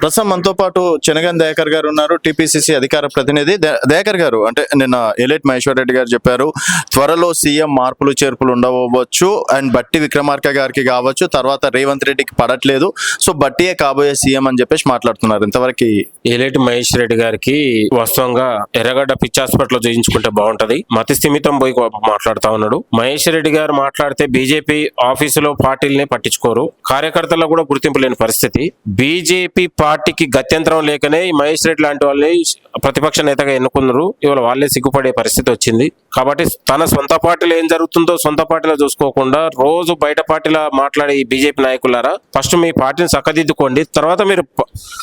ప్రస్తుతం మనతో పాటు చెనగన్ దయాకర్ గారు ఉన్నారు, టీపీసీసీ అధికార ప్రతినిధి. దయాకర్ గారు, అంటే నిన్న ఎలైట్ మహేశ్వర్ రెడ్డి గారు చెప్పారు, త్వరలో సీఎం మార్పులు చేర్పులు ఉండవచ్చు అండ్ బట్టి విక్రమార్క గారికి కావచ్చు, తర్వాత రేవంత్ రెడ్డికి పడట్లేదు, సో బట్టియే కాబోయే సీఎం అని చెప్పేసి మాట్లాడుతున్నారు. ఇంతవరకు ఎలైట్ మహేశ్వర్ రెడ్డి గారికి వాస్తవంగా ఎర్రగడ్డ పిచ్చి హాస్పిటల్ చూయించుకుంటే బాగుంటది, మతి స్థిమితం పోయి మాట్లాడుతా ఉన్నాడు. మహేశ్వర్ రెడ్డి గారు మాట్లాడితే బీజేపీ ఆఫీసులో పార్టీలనే పట్టించుకోరు, కార్యకర్తల్లో కూడా గుర్తింపు లేని పరిస్థితి. బీజేపీ పార్టీకి గత్యంతరం లేకనే మహేష్ రెడ్డి లాంటి వాళ్ళని ప్రతిపక్ష నేతగా ఎన్నుకున్నారు. ఇవాళ వాళ్ళే సిగ్గుపడే పరిస్థితి వచ్చింది. కాబట్టి తన సొంత పార్టీలో ఏం జరుగుతుందో సొంత పార్టీలో చూసుకోకుండా రోజు బయట పార్టీలో మాట్లాడే ఈ బీజేపీ నాయకులారా, ఫస్ట్ మీ పార్టీని చక్కదిద్దుకోండి, తర్వాత మీరు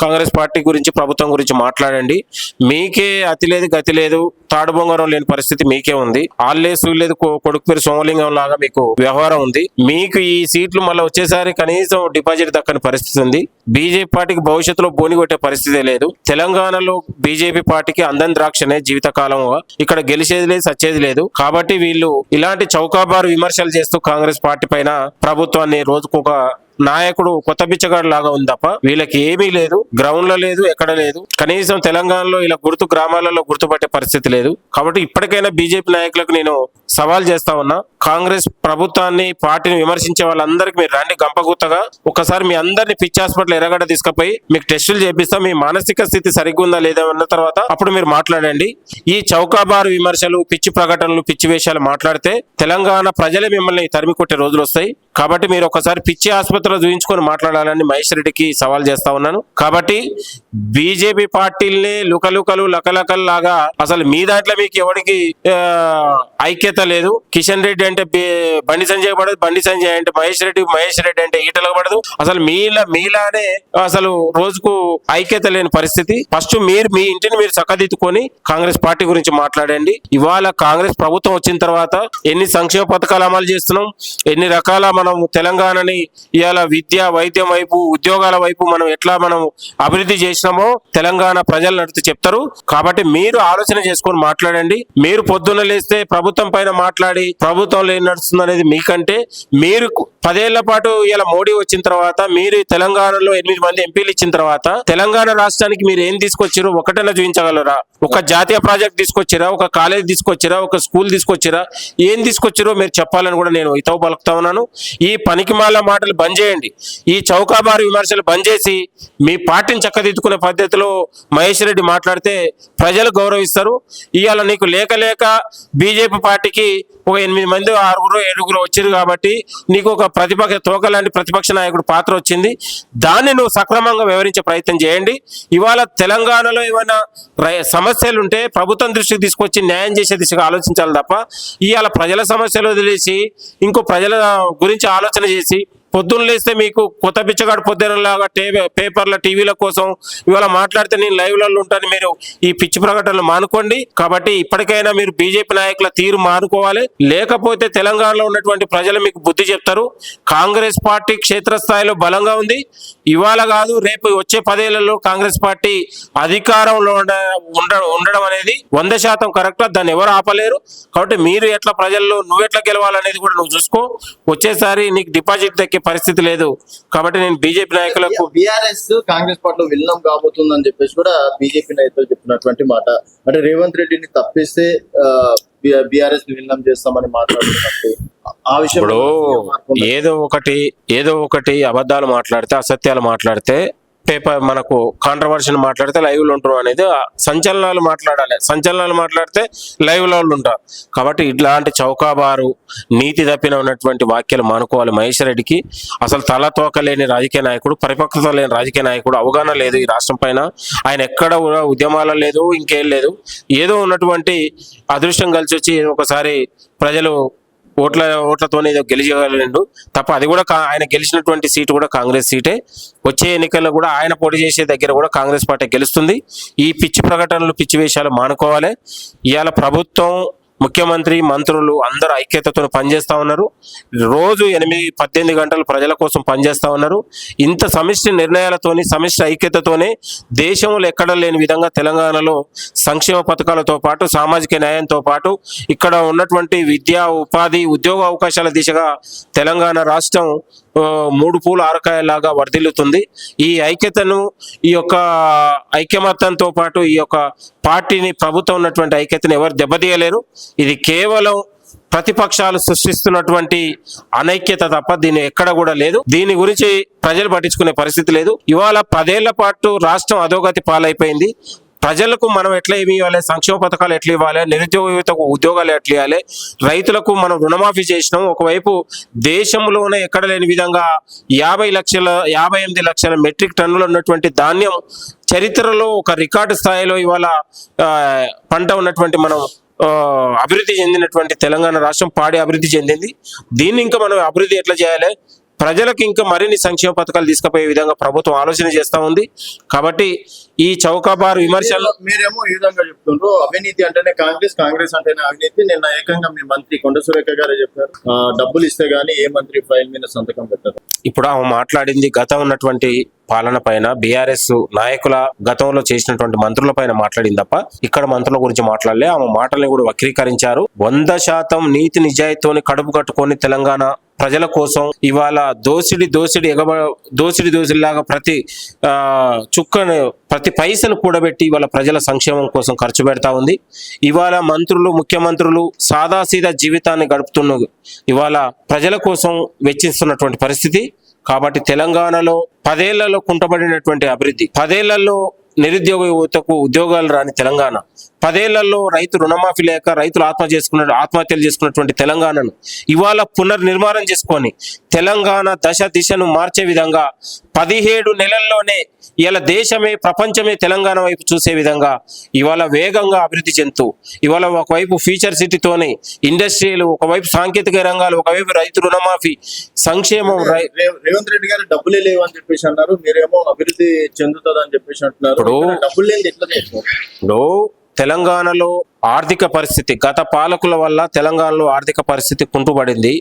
కాంగ్రెస్ పార్టీ గురించి ప్రభుత్వం గురించి మాట్లాడండి. మీకే అతి లేదు గతి లేదు, తాడు బొంగరం లేని పరిస్థితి మీకే ఉంది. ఆల్లేసు లేదు కొడుకు పేరు సోమలింగం లాగా మీకు వ్యవహారం ఉంది. మీకు ఈ సీట్లు మళ్ళీ వచ్చేసారి కనీసం డిపాజిట్ దక్కని పరిస్థితి ఉంది. బీజేపీ పార్టీకి భవిష్యత్తులో బోని కొట్టే పరిస్థితి లేదు. తెలంగాణలో బీజేపీ పార్టీకి అందని ద్రాక్షనే జీవితకాలంగా, ఇక్కడ గెలిచేది లేదు సచ్చేది లేదు. కాబట్టి వీళ్ళు ఇలాంటి చౌకాబారు విమర్శలు చేస్తూ కాంగ్రెస్ పార్టీ పైన ప్రభుత్వాన్ని రోజుకొక నాయకుడు కొత్త బిచ్చగాడు లాగా ఉంది తప్ప వీళ్ళకి ఏమీ లేదు, గ్రౌండ్ లో లేదు, ఎక్కడ లేదు. కనీసం తెలంగాణలో ఇలా గ్రామాలలో గుర్తుపట్టే పరిస్థితి లేదు. కాబట్టి ఇప్పటికైనా బీజేపీ నాయకులకు నేను సవాల్ చేస్తా ఉన్నా, కాంగ్రెస్ ప్రభుత్వాన్ని పార్టీని విమర్శించే వాళ్ళందరికీ మీరు రండి గంపగుత్తగా, ఒకసారి మీ అందరినీ పిచ్చి హాస్పిటల్ ఎర్రగడ్డ తీసుకుపోయి మీకు టెస్టులు చేపిస్తాం, మీ మానసిక స్థితి సరిగ్గా ఉందా లేదా అన్న తర్వాత అప్పుడు మీరు మాట్లాడండి. ఈ చౌకాబారు విమర్శలు, పిచ్చి ప్రకటనలు, పిచ్చి వేషాలు మాట్లాడితే తెలంగాణ ప్రజలే మిమ్మల్ని తరిమి కొట్టే రోజులు వస్తాయి. కాబట్టి మీరు ఒకసారి పిచ్చి ఆసుపత్రిలో చూయించుకొని మాట్లాడాలని మహేష్ రెడ్డికి సవాల్ చేస్తా ఉన్నాను. కాబట్టి బీజేపీ పార్టీల్ని లుకలుకలు లకలకలు లాగా అసలు మీ దాంట్లో మీకు ఎవరికి ఐక్యత లేదు. కిషన్ రెడ్డి అంటే బండి సంజయ్ పడదు, బండి సంజయ్ అంటే మహేష్ రెడ్డి అంటే ఈటలకు పడదు. అసలు మీలానే అసలు రోజుకు ఐక్యత లేని పరిస్థితి. ఫస్ట్ మీరు మీ ఇంటిని మీరు చక్కదిద్దుకొని కాంగ్రెస్ పార్టీ గురించి మాట్లాడండి. ఇవాళ కాంగ్రెస్ ప్రభుత్వం వచ్చిన తర్వాత ఎన్ని సంక్షేమ పథకాలు అమలు చేస్తున్నాం, ఎన్ని రకాల మనం తెలంగాణని ఇవాళ విద్య వైద్యం వైపు ఉద్యోగాల వైపు మనం ఎట్లా మనం అభివృద్ధి చేసినామో తెలంగాణ ప్రజలు నడిచి చెప్తారు. కాబట్టి మీరు ఆలోచన చేసుకొని మాట్లాడండి. మీరు పొద్దున్న లేస్తే ప్రభుత్వం పైన మాట్లాడి ప్రభుత్వంలో ఏం నడుస్తుంది అనేది మీకంటే, మీరు 10 ఏళ్ల పాటు ఇలా మోడీ వచ్చిన తర్వాత మీరు తెలంగాణలో 8 మంది ఎంపీలు ఇచ్చిన తర్వాత తెలంగాణ రాష్ట్రానికి మీరు ఏం తీసుకొచ్చారో ఒకటైనా చూపించగలరా? ఒక జాతీయ ప్రాజెక్ట్ తీసుకొచ్చిరా, ఒక కాలేజ్ తీసుకొచ్చిరా, ఒక స్కూల్ తీసుకొచ్చిరా? ఏం తీసుకొచ్చిరో మీరు చెప్పాలని కూడా నేను హితవు పలుకుతా ఉన్నాను. ఈ పనికిమాల మాటలు బంద్ చేయండి, ఈ చౌకాబారు విమర్శలు బంద్ చేసి మీ పార్టీని చక్కదిద్దుకునే పద్ధతిలో మహేష్ రెడ్డి మాట్లాడితే ప్రజలు గౌరవిస్తారు. ఇవాళ నీకు లేక బీజేపీ పార్టీకి ఒక 8 మంది 6 7 వచ్చారు కాబట్టి నీకు ఒక తోక లాంటి ప్రతిపక్ష నాయకుడు పాత్ర వచ్చింది. దాన్ని నువ్వు సక్రమంగా వివరించే ప్రయత్నం చేయండి. ఇవాళ తెలంగాణలో ఏమైనా సమస్యలు ఉంటే ప్రభుత్వం దృష్టికి తీసుకొచ్చి న్యాయం చేసే దిశగా ఆలోచించాలి తప్ప ఇవాళ ప్రజల సమస్యలు వదిలేసి ఇంకో ప్రజల గురించి ఆలోచన చేసి పొద్దున్న లేస్తే మీకు కొత్త బిచ్చగాడు పొద్దునలాగా పేపర్ల టీవీల కోసం ఇవాళ మాట్లాడితే నేను లైవ్లలో ఉంటాను. మీరు ఈ పిచ్చి ప్రకటనలు మానుకోండి. కాబట్టి ఇప్పటికైనా మీరు బీజేపీ నాయకుల తీరు మానుకోవాలి, లేకపోతే తెలంగాణలో ఉన్నటువంటి ప్రజలు మీకు బుద్ధి చెప్తారు. కాంగ్రెస్ పార్టీ క్షేత్రస్థాయిలో బలంగా ఉంది. ఇవాళ కాదు రేపు వచ్చే 10 ఏళ్లలో కాంగ్రెస్ పార్టీ అధికారంలో ఉండడం అనేది 100% కరెక్ట్. దాన్ని ఎవరు ఆపలేరు. కాబట్టి మీరు ఎట్లా ప్రజల్లో నువ్వెట్లా గెలవాలనేది కూడా నువ్వు చూసుకో. వచ్చేసారి నీకు డిపాజిట్ దక్కే పరిస్థితి లేదు. కాబట్టి నేను బీజేపీ నాయకులకు బీఆర్ఎస్ కాంగ్రెస్ పార్టీలో విలీనం కాబోతుందని చెప్పేసి కూడా బీజేపీ నాయకులు చెప్పినటువంటి మాట, అంటే రేవంత్ రెడ్డిని తప్పిస్తే బీఆర్ఎస్ విలీనం చేస్తామని మాట్లాడుతున్నట్టు ఆ విషయం ఏదో ఒకటి అబద్ధాలు మాట్లాడితే అసత్యాలు మాట్లాడితే పేపర్ మనకు కాంట్రవర్షన్ మాట్లాడితే లైవ్లో ఉంటారు అనేది సంచలనాలు మాట్లాడితే లైవ్లో ఉంటారు. కాబట్టి ఇట్లాంటి చౌకాబారు నీతి తప్పిన ఉన్నటువంటి వాక్యాలు మానుకోవాలి. మహేష్ రెడ్డికి అసలు తలతోక లేని రాజకీయ నాయకుడు, పరిపక్వత లేని రాజకీయ నాయకుడు, అవగాహన లేదు ఈ రాష్ట్రం పైన. ఆయన ఎక్కడ ఉద్యమాలు లేదు, ఇంకేం లేదు, ఏదో ఉన్నటువంటి అదృష్టం కలిసి వచ్చి ఒకసారి ప్రజలు ఓట్లతోనే ఏదో గెలిచగలడు తప్ప అది కూడా ఆయన గెలిచినటువంటి సీటు కూడా కాంగ్రెస్ సీటే. వచ్చే ఎన్నికల్లో కూడా ఆయన పోటీ చేసే దగ్గర కూడా కాంగ్రెస్ పార్టీ గెలుస్తుంది. ఈ పిచ్చి ప్రకటనలు పిచ్చి వేషాలు మానుకోవాలి. ఇవాళ ప్రభుత్వం, ముఖ్యమంత్రి, మంత్రులు అందరూ ఐక్యతతో పనిచేస్తా ఉన్నారు. రోజు 8-18 గంటలు ప్రజల కోసం పనిచేస్తా ఉన్నారు. ఇంత సమిష్టి నిర్ణయాలతోని, సమిష్టి ఐక్యతతోనే దేశంలో ఎక్కడ లేని విధంగా తెలంగాణలో సంక్షేమ పథకాలతో పాటు సామాజిక న్యాయంతో పాటు ఇక్కడ ఉన్నటువంటి విద్యా, ఉపాధి, ఉద్యోగ అవకాశాల దిశగా తెలంగాణ రాష్ట్రం మూడు పూలు ఆరకాయలాగా వర్ధిల్లుతుంది. ఈ ఐక్యతను, ఈ యొక్క ఐక్యమత్యంతో పాటు ఈ యొక్క పార్టీని, ప్రభుత్వం ఉన్నటువంటి ఐక్యతను ఎవరు దెబ్బతీయలేరు. ఇది కేవలం ప్రతిపక్షాలు సృష్టిస్తున్నటువంటి అనైక్యత తప్ప దీని ఎక్కడ కూడా లేదు. దీని గురించి ప్రజలు పట్టించుకునే పరిస్థితి లేదు. ఇవాళ 10 ఏళ్ల పాటు రాష్ట్రం అధోగతి పాలైపోయింది. ప్రజలకు మనం ఎట్లా ఏమి ఇవ్వాలి, సంక్షేమ పథకాలు ఎట్లా ఇవ్వాలి, నిరుద్యోగ యువతకు ఉద్యోగాలు ఎట్లా ఇవ్వాలి, రైతులకు మనం రుణమాఫీ చేసినాం. ఒకవైపు దేశంలోనే ఎక్కడ లేని విధంగా 58 లక్షల మెట్రిక్ టన్నులు ఉన్నటువంటి ధాన్యం చరిత్రలో ఒక రికార్డు స్థాయిలో ఇవాళ పంట ఉన్నటువంటి మనం అభివృద్ధి చెందినటువంటి తెలంగాణ రాష్ట్రం పాడి అభివృద్ధి చెందింది. దీన్ని ఇంకా మనం అభివృద్ధి ఎట్లా చేయాలి, ప్రజలకు ఇంకా మరిన్ని సంక్షేమ పథకాలు తీసుకుపోయే విధంగా ప్రభుత్వం ఆలోచన చేస్తా ఉంది. కాబట్టి ఈ చౌకాబారు విమర్శలు మీరేమో ఈ విధంగా చెప్తుండ్రు, అవినీతి అంటేనే కాంగ్రెస్ అంటేనే అవినీతి. నిన్న ఏకంగా మీ మంత్రి కొండ సురేఖ గారే చెప్పారు, డబ్బులు ఇస్తే గానీ ఏ మంత్రి ఫైల్ మీద సంతకం పెట్టారు. ఇప్పుడు ఆమె మాట్లాడింది గతం ఉన్నటువంటి పాలన పైన, బీఆర్ఎస్ నాయకుల గతంలో చేసినటువంటి మంత్రుల పైన మాట్లాడింది తప్ప ఇక్కడ మంత్రుల గురించి మాట్లాడలే. ఆమె మాటల్ని కూడా వక్రీకరించారు. 100% నీతి నిజాయితీని కడుపు కట్టుకొని తెలంగాణ ప్రజల కోసం ఇవాళ దోసిడిలాగా ప్రతి చుక్కను, ప్రతి పైసను కూడబెట్టి ఇవాళ ప్రజల సంక్షేమం కోసం ఖర్చు పెడతా ఉంది. ఇవాళ మంత్రులు, ముఖ్యమంత్రులు సాదాసీదా జీవితాన్ని గడుపుతున్న ఇవాళ ప్రజల కోసం వెచ్చిస్తున్నటువంటి పరిస్థితి. కాబట్టి తెలంగాణలో 10 ఏళ్లలో కుంటబడినటువంటి అభివృద్ధి, 10 ఏళ్లలో నిరుద్యోగ యువతకు ఉద్యోగాలు రాని తెలంగాణ, 10 ఏళ్లలో రైతు రుణమాఫీ లేక రైతులు ఆత్మహత్యలు చేసుకున్నటువంటి తెలంగాణను ఇవాళ పునర్నిర్మాణం చేసుకొని తెలంగాణ దిశను మార్చే విధంగా 17 నెలల్లోనే ఇవాళ దేశమే, ప్రపంచమే తెలంగాణ వైపు చూసే విధంగా ఇవాళ వేగంగా అభివృద్ధి చెందుతూ ఇవాళ ఒకవైపు ఫ్యూచర్ సిటీతోనే ఇండస్ట్రీలు, ఒకవైపు సాంకేతిక రంగాలు, ఒకవైపు రైతు రుణమాఫీ, సంక్షేమం. రేవంత్ రెడ్డి గారు డబ్బులే లేవు అని చెప్పేసి అన్నారు, మీరేమో అభివృద్ధి చెందుతుంది అని చెప్పేసి అంటున్నారు. డబ్బులు లేని ఎట్లా చేస్తారు? ఇప్పుడు తెలంగాణలో ఆర్థిక పరిస్థితి, గత పాలకుల వల్ల తెలంగాణలో ఆర్థిక పరిస్థితి కుంటుపడింది.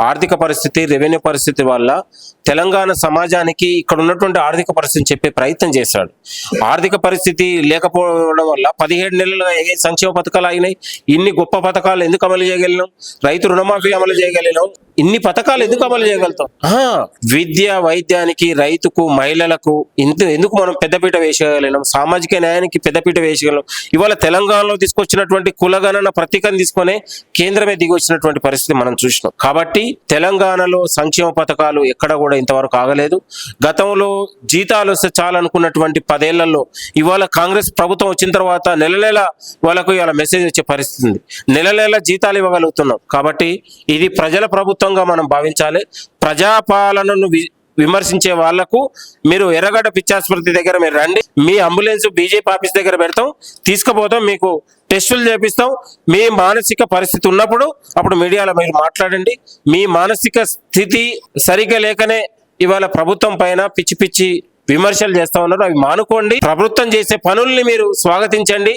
ఆర్థిక పరిస్థితి, రెవెన్యూ పరిస్థితి వల్ల తెలంగాణ సమాజానికి ఇక్కడ ఉన్నటువంటి ఆర్థిక పరిస్థితిని చెప్పే ప్రయత్నం చేశాడు. ఆర్థిక పరిస్థితి లేకపోవడం వల్ల 17 నెలలుగా ఏ సంక్షేమ పథకాలు అయినాయి, ఇన్ని గొప్ప పథకాలు ఎందుకు అమలు చేయగలిగినాం, రైతు రుణమాఫీ అమలు చేయగలిగినాం, ఇన్ని పథకాలు ఎందుకు అమలు చేయగలుగుతాం? విద్య, వైద్యానికి, రైతుకు, మహిళలకు ఎందుకు మనం పెద్దపీట వేయగలిగినాం, సామాజిక న్యాయానికి పెద్దపీట వేయగలం. ఇవాళ తెలంగాణలో తీసుకొచ్చినటువంటి కులగణన ప్రతీకను తీసుకునే కేంద్రమే దిగి వచ్చినటువంటి పరిస్థితి మనం చూసినాం. కాబట్టి తెలంగాణలో సంక్షేమ పథకాలు ఎక్కడ కూడా ఇంతవరకు ఆగలేదు. గతంలో జీతాలు వస్తే చాలనుకున్నటువంటి 10 ఏళ్లలో ఇవాళ కాంగ్రెస్ ప్రభుత్వం వచ్చిన తర్వాత నెల వాళ్ళకు ఇవాళ మెసేజ్ వచ్చే పరిస్థితి ఉంది. నెల జీతాలు ఇవ్వగలుగుతున్నాం. కాబట్టి ఇది ప్రజల ప్రభుత్వంగా మనం భావించాలి. ప్రజాపాలనను విమర్శించే వాళ్లకు మీరు ఎర్రగడ్డ పిచ్చాసుపత్రి దగ్గర మీరు రండి, మీ అంబులెన్స్ బీజేపీ ఆఫీస్ దగ్గర పెడతాం, తీసుకుపోతాం, మీకు టెస్టులు చేపిస్తాం. మీ మానసిక పరిస్థితి ఉన్నప్పుడు అప్పుడు మీడియాలో మీరు మాట్లాడండి. మీ మానసిక స్థితి సరిగ్గా లేకనే ఇవాళ ప్రభుత్వం పైన పిచ్చి విమర్శలు చేస్తా ఉన్నారు. అవి మానుకోండి. ప్రభుత్వం చేసే పనుల్ని మీరు స్వాగతించండి.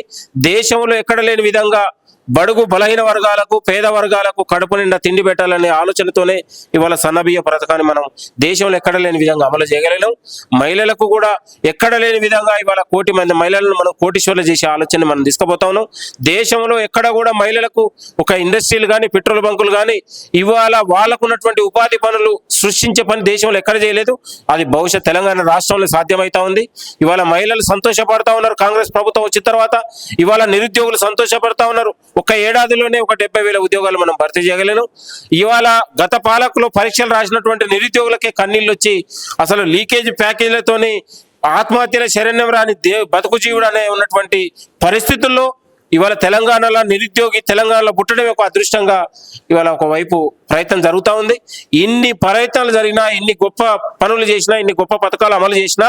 దేశంలో ఎక్కడ లేని విధంగా బడుగు బలహీన వర్గాలకు, పేద వర్గాలకు కడుపు నిండా తిండి పెట్టాలనే ఆలోచనతోనే ఇవాళ సన్నబియ్య పథకాన్ని మనం దేశంలో ఎక్కడ లేని విధంగా అమలు చేయగలిగినాం. మహిళలకు కూడా ఎక్కడ లేని విధంగా ఇవాళ 1 కోటి మంది మహిళలను మనం కోటీశ్వర్లు చేసే ఆలోచన మనం తీసుకుపోతా ఉన్నాం. దేశంలో ఎక్కడ కూడా మహిళలకు ఒక ఇండస్ట్రీలు కానీ, పెట్రోల్ బంకులు కానీ ఇవాళ వాళ్ళకు ఉన్నటువంటి ఉపాధి పనులు సృష్టించే పని దేశంలో ఎక్కడ చేయలేదు. అది బహుశా తెలంగాణ రాష్ట్రంలో సాధ్యమవుతా ఉంది. ఇవాళ మహిళలు సంతోషపడతా ఉన్నారు. కాంగ్రెస్ ప్రభుత్వం వచ్చిన తర్వాత ఇవాళ నిరుద్యోగులు సంతోషపడతా ఉన్నారు. ఒక ఏడాదిలోనే ఒక 70,000 ఉద్యోగాలు మనం భర్తీ చేయగలను. ఇవాళ గత పాలకులు పరీక్షలు రాసినటువంటి నిరుద్యోగులకే కన్నీళ్ళు వచ్చి అసలు లీకేజ్ ప్యాకేజీలతోని ఆత్మహత్యల శరణ్యం రాని బతుకు జీవుడు అనే ఉన్నటువంటి పరిస్థితుల్లో ఇవాళ తెలంగాణలో నిరుద్యోగి తెలంగాణలో పుట్టడం ఒక అదృష్టంగా ఇవాళ ఒకవైపు ప్రయత్నం జరుగుతూ ఉంది. ఇన్ని ప్రయత్నాలు జరిగినా, ఇన్ని గొప్ప పనులు చేసినా, ఇన్ని గొప్ప పథకాలు అమలు చేసినా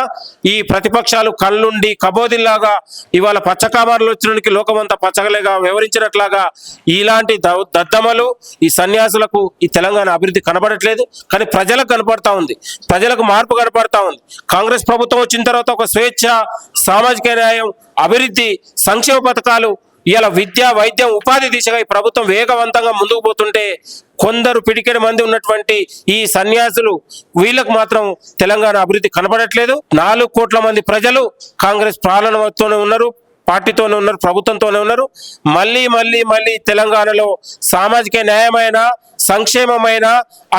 ఈ ప్రతిపక్షాలు కళ్ళుండి కబోదిల్లాగా ఇవాళ పచ్చకామారులు వచ్చినకి లోకమంతా పచ్చగలేగా వ్యవహరించినట్లాగా ఇలాంటి దద్దమలు, ఈ సన్యాసులకు ఈ తెలంగాణ అభివృద్ధి కనబడట్లేదు. కానీ ప్రజలకు కనపడతా ఉంది, ప్రజలకు మార్పు కనపడతా ఉంది. కాంగ్రెస్ ప్రభుత్వం వచ్చిన తర్వాత ఒక స్వేచ్ఛ, సామాజిక న్యాయం, అభివృద్ధి, సంక్షేమ పథకాలు, ఇలా విద్య, వైద్యం, ఉపాధి దిశగా ఈ ప్రభుత్వం వేగవంతంగా ముందుకు పోతుంటే కొందరు పిడికెడు మంది ఉన్నటువంటి ఈ సన్యాసులు వీళ్ళకు మాత్రం తెలంగాణ అభివృద్ధి కనబడట్లేదు. 4 కోట్ల మంది ప్రజలు కాంగ్రెస్ పాలనతోనే ఉన్నారు, పార్టీతోనే ఉన్నారు, ప్రభుత్వంతోనే ఉన్నారు. మళ్ళీ తెలంగాణలో సామాజిక న్యాయమైన, సంక్షేమమైన,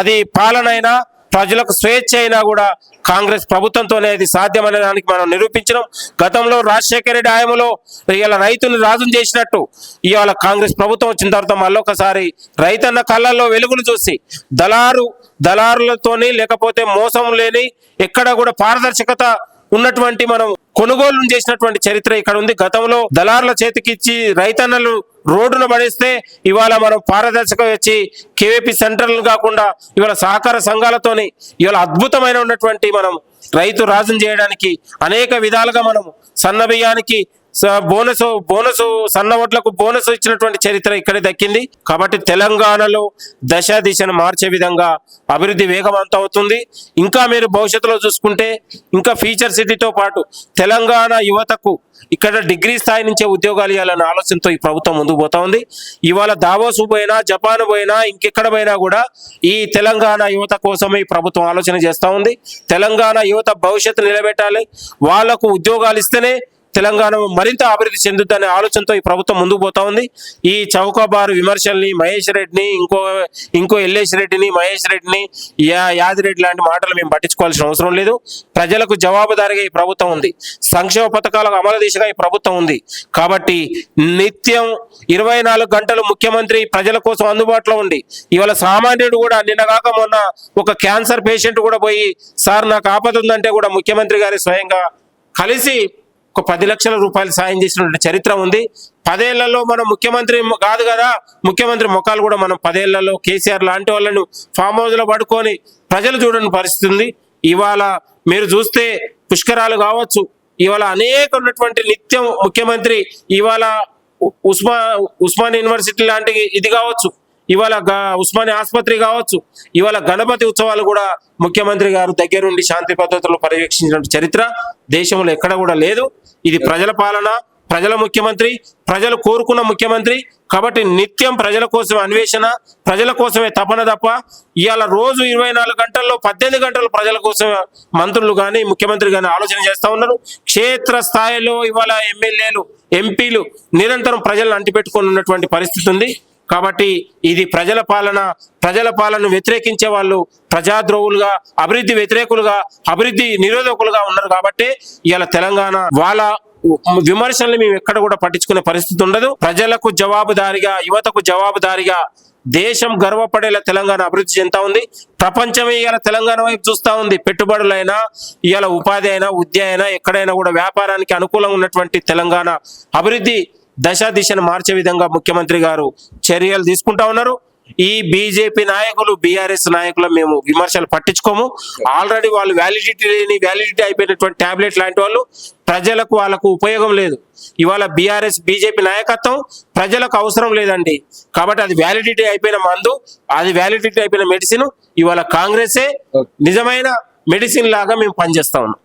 అది పాలనైనా ప్రజలకు స్వేచ్ఛ అయినా కూడా కాంగ్రెస్ ప్రభుత్వంతోనే అది సాధ్యమనే దానికి మనం నిరూపించినాం. గతంలో రాజశేఖర రెడ్డి హయాంలో ఇవాళ రైతుని రాజును చేసినట్టు ఇవాళ కాంగ్రెస్ ప్రభుత్వం వచ్చిన తర్వాత మళ్ళొకసారి రైతన్న కళ్ళల్లో వెలుగులు చూసి దళారులతోని లేకపోతే మోసం లేని ఎక్కడ కూడా పారదర్శకత ఉన్నటువంటి మనం కొనుగోలు చేసినటువంటి చరిత్ర ఇక్కడ ఉంది. గతంలో దళారుల చేతికిచ్చి రైతన్నలు రోడ్డున పడేస్తే ఇవాళ మనం పారదర్శక వచ్చి కేవీపీ సెంటర్లు కాకుండా ఇవాళ సహకార సంఘాలతోని ఇవాళ అద్భుతమైన ఉన్నటువంటి మనం రైతు రాజును చేయడానికి అనేక విధాలుగా మనం సన్న బియ్యానికి బోనస్ సన్న వడ్లకు బోనస్ ఇచ్చినటువంటి చరిత్ర ఇక్కడే దక్కింది. కాబట్టి తెలంగాణలో దిశను మార్చే విధంగా అభివృద్ధి వేగవంతం అవుతుంది. ఇంకా మీరు భవిష్యత్తులో చూసుకుంటే ఇంకా ఫీచర్ సిటీతో పాటు తెలంగాణ యువతకు ఇక్కడ డిగ్రీ స్థాయి నుంచే ఉద్యోగాలు ఇవ్వాలన్న ఆలోచనతో ఈ ప్రభుత్వం ముందుకు పోతా ఉంది. ఇవాళ దావోసు పోయినా జపాన్ పోయినా ఇంకెక్కడ పోయినా కూడా ఈ తెలంగాణ యువత కోసమే ఈ ప్రభుత్వం ఆలోచన చేస్తూ ఉంది. తెలంగాణ యువత భవిష్యత్తు నిలబెట్టాలి, వాళ్లకు ఉద్యోగాలు ఇస్తేనే తెలంగాణ మరింత అభివృద్ధి చెందుద్దనే ఆలోచనతో ఈ ప్రభుత్వం ముందుకు పోతా ఉంది. ఈ చౌకబారు విమర్శల్ని మహేష్ రెడ్డిని ఇంకో ఎల్లేష్ రెడ్డిని మహేష్ రెడ్డిని యాదిరెడ్డి లాంటి మాటలు మేము పట్టించుకోవాల్సిన అవసరం లేదు. ప్రజలకు జవాబుదారీగా ఈ ప్రభుత్వం ఉంది. సంక్షేమ పథకాలకు అమలు దిశగా ఈ ప్రభుత్వం ఉంది. కాబట్టి నిత్యం 24 గంటలు ముఖ్యమంత్రి ప్రజల కోసం అందుబాటులో ఉండి ఇవాళ సామాన్యుడు కూడా నిన్నగాక మొన్న ఒక క్యాన్సర్ పేషెంట్ కూడా పోయి సార్ నాకు ఆపద ఉందంటే కూడా ముఖ్యమంత్రి గారి స్వయంగా కలిసి ఒక 10 లక్షల రూపాయలు సాయం చేసినటువంటి చరిత్ర ఉంది. 10 ఏళ్లలో మనం ముఖ్యమంత్రి కాదు కదా, ముఖ్యమంత్రి ముఖాలు కూడా మనం 10 ఏళ్లలో కేసీఆర్ లాంటి వాళ్ళను ఫామ్ హౌస్ లో పడుకొని ప్రజలు చూడని పరిస్థితి ఉంది. ఇవాళ మీరు చూస్తే పుష్కరాలు కావచ్చు, ఇవాళ అనేక ఉన్నటువంటి నిత్యం ముఖ్యమంత్రి ఇవాళ ఉస్మాన్ యూనివర్సిటీ లాంటి ఇది కావచ్చు, ఇవాళ ఉస్మానియా ఆసుపత్రి కావచ్చు, ఇవాళ గణపతి ఉత్సవాలు కూడా ముఖ్యమంత్రి గారు దగ్గరుండి శాంతి పద్ధతుల్లో పర్యవేక్షించిన చరిత్ర దేశంలో ఎక్కడ కూడా లేదు. ఇది ప్రజల పాలన, ప్రజల ముఖ్యమంత్రి, ప్రజలు కోరుకున్న ముఖ్యమంత్రి. కాబట్టి నిత్యం ప్రజల కోసం అన్వేషణ, ప్రజల కోసమే తపన తప్ప ఇవాళ రోజు 24 గంటల్లో 18 గంటలు ప్రజల కోసం మంత్రులు కానీ ముఖ్యమంత్రి కానీ ఆలోచన చేస్తూ ఉన్నారు. క్షేత్ర స్థాయిలో ఇవాళ ఎమ్మెల్యేలు ఎంపీలు నిరంతరం ప్రజలను అంటిపెట్టుకొని ఉన్నటువంటి పరిస్థితి ఉంది. కాబట్టి ఇది ప్రజల పాలన వ్యతిరేకించే వాళ్ళు ప్రజాద్రోహులుగా, అభివృద్ధి వ్యతిరేకులుగా, అభివృద్ధి నిరోధకులుగా ఉన్నారు. కాబట్టి ఇవాళ తెలంగాణ వాళ్ళ విమర్శల్ని మేము ఎక్కడ కూడా పట్టించుకునే పరిస్థితి ఉండదు. ప్రజలకు జవాబుదారిగా, యువతకు జవాబుదారిగా దేశం గర్వపడేలా తెలంగాణ అభివృద్ధి చెందుతా ఉంది. ప్రపంచమే ఇవాళ తెలంగాణ వైపు చూస్తా ఉంది. పెట్టుబడులైనా ఇవాళ ఉపాధి అయినా ఉద్య అయినా ఎక్కడైనా కూడా వ్యాపారానికి అనుకూలంగా ఉన్నటువంటి తెలంగాణ అభివృద్ధి దిశను మార్చే విధంగా ముఖ్యమంత్రి గారు చర్యలు తీసుకుంటా ఉన్నారు. ఈ బీజేపీ నాయకులు, బీఆర్ఎస్ నాయకులు మేము విమర్శలు పట్టించుకోము. ఆల్రెడీ వాళ్ళు వ్యాలిడిటీ అయిపోయినటువంటి టాబ్లెట్ లాంటి వాళ్ళు, ప్రజలకు వాళ్ళకు ఉపయోగం లేదు. ఇవాళ బీజేపీ నాయకత్వం ప్రజలకు అవసరం లేదండి. కాబట్టి అది వ్యాలిడిటీ అయిపోయిన మందు, అది వ్యాలిడిటీ అయిపోయిన మెడిసిన్. ఇవాళ కాంగ్రెసే నిజమైన మెడిసిన్ లాగా మేము పనిచేస్తా ఉన్నాం.